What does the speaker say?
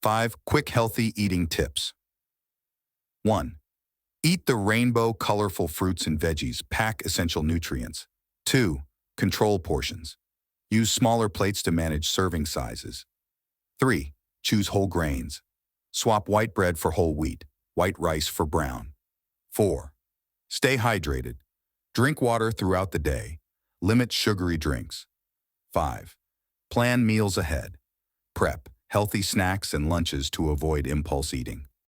5 quick healthy eating tips. 1. Eat the rainbow colorful fruits and veggies, pack essential nutrients. 2. Control portions. Use smaller plates to manage serving sizes. 3. Choose whole grains. Swap white bread for whole wheat, white rice for brown. 4. Stay hydrated. Drink water throughout the day. Limit sugary drinks. 5. Plan meals ahead. Prep healthy snacks and lunches to avoid impulse eating.